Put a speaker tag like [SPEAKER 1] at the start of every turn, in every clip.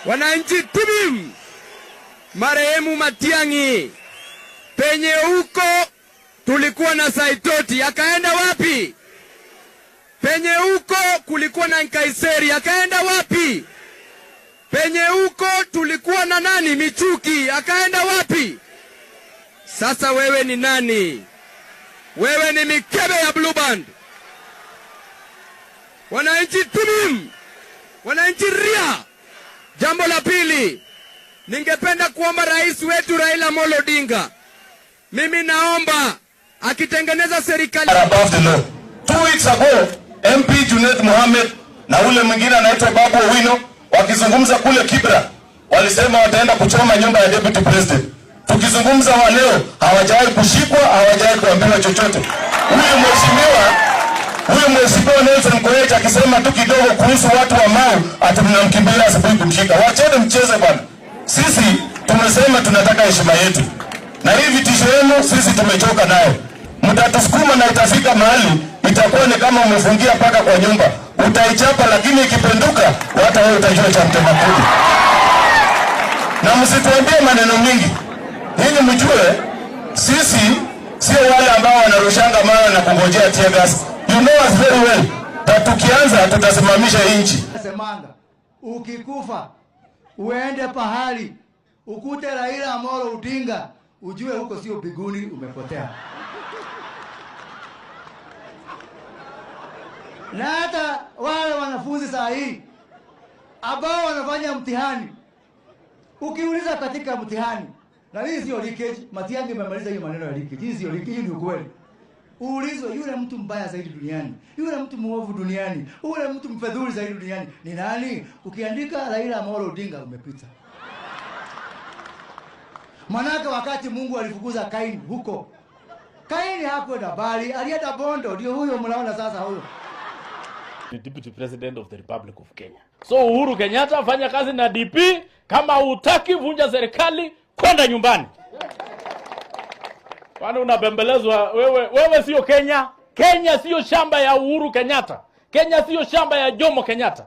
[SPEAKER 1] Wananchi timim. Marehemu Matiang'i. Penye huko tulikuwa na Saitoti, akaenda wapi? Penye huko kulikuwa na Nkaiseri, akaenda wapi? Penye huko tulikuwa na nani? Michuki, akaenda wapi? Sasa wewe ni nani? Wewe ni mikebe ya Blue Band. Wananchi timim. Wananchi ria. Jambo la pili, ningependa kuomba rais wetu Raila Amolo Odinga. Mimi naomba akitengeneza serikali
[SPEAKER 2] above the law. 2 weeks ago, MP Junet Mohamed na ule mwingine anaitwa Babu Owino wakizungumza kule Kibra, walisema wataenda kuchoma nyumba ya deputy president. Tukizungumza wa leo, hawajawahi kushikwa, hawajawahi kuambiwa chochote. Huyu mheshimiwa Nelson Koech akisema tu kidogo kuhusu watu wa Mau, ati mnamkimbilia asubuhi kumshika. Wacheni mcheze bwana. Sisi tumesema tunataka heshima yetu. Na hivi vitisho yenu sisi tumechoka nayo. Mtatusukuma na itafika mahali itakuwa ni kama umefungia paka kwa nyumba. Utaichapa lakini ikipenduka hata wewe utajua cha mtema kuni. Na msituambie maneno mingi. Hili mjue sisi sio wale ambao wanarushanga mawe na kungojea tear gas. You know us very well. Tukianza tutasimamisha nchi.
[SPEAKER 3] Semanga, ukikufa uende pahali ukute Raila Amolo Odinga, ujue huko sio biguni, umepotea. Na hata wale wanafunzi saa hii ambao wanafanya mtihani, ukiuliza katika mtihani, na hii sio leakage, Matiang'i amemaliza hiyo maneno ya leakage. Hii sio leakage, ni ukweli. Uulizwe yule mtu mbaya zaidi duniani, yule mtu muovu duniani, yule mtu mfedhuli zaidi duniani ni nani? Ukiandika Raila Amolo Odinga umepita. Manaka wakati Mungu alifukuza Kaini huko, Kaini hakwenda bali alienda Bondo, ndio huyo mnaona sasa huyo.
[SPEAKER 4] The Deputy President of the Republic of Kenya. So Uhuru Kenyatta, fanya kazi na DP, kama hutaki vunja serikali, kwenda nyumbani. Kwani unabembelezwa wewe sio Kenya? Kenya sio shamba ya Uhuru Kenyatta. Kenya sio shamba ya Jomo Kenyatta.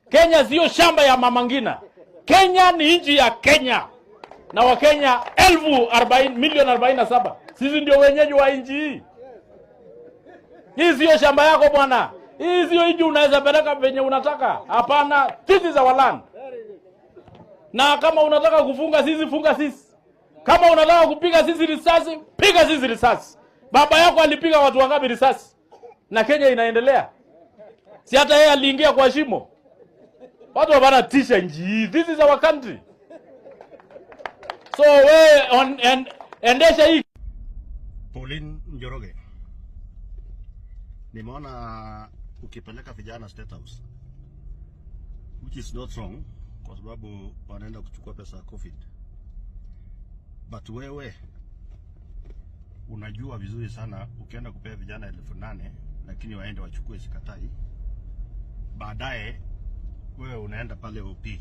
[SPEAKER 4] Kenya sio shamba ya Mama Ngina. Kenya ni nchi ya Kenya. Na Wakenya 47,000,000. Sisi ndio wenyeji wa nchi hii. Hii sio shamba yako bwana. Hii sio nchi unaweza peleka venye unataka. Hapana, this is our land. Na kama unataka kufunga sisi, funga sisi. Kama unataka kupiga sisi risasi, piga sisi risasi. Baba yako alipiga watu wangapi risasi? Na Kenya inaendelea. Si hata yeye aliingia kwa shimo. Watu wanatisha nchi. This is our country. So endesha hii.
[SPEAKER 5] Pauline Njoroge. Nimeona ukipeleka vijana State House, which is not wrong kwa sababu wanaenda kuchukua pesa ya COVID. But wewe unajua vizuri sana ukienda kupea vijana 8,000 lakini waende wachukue, sikatai. Baadaye wewe unaenda pale OP.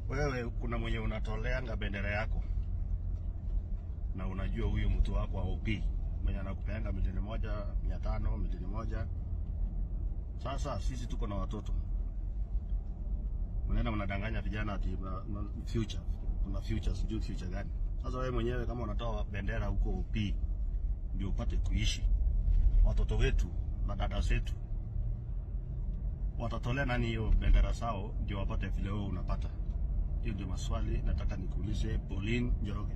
[SPEAKER 5] Wewe kuna mwenye unatoleanga bendera yako na unajua huyo mtu wako wa OP mwenye anakupeanga 1,500,000, 1,000,000. Sasa sisi tuko na watoto. Unaenda unadanganya vijana ati future. Kuna future, sijui future gani. Sasa wewe mwenyewe kama unatoa bendera huko OP ndio upate kuishi, watoto wetu na dada zetu watatolea nani hiyo bendera sao ndio wapate vile wewe unapata? Hiyo ndio maswali nataka nikuulize Pauline Njoroge.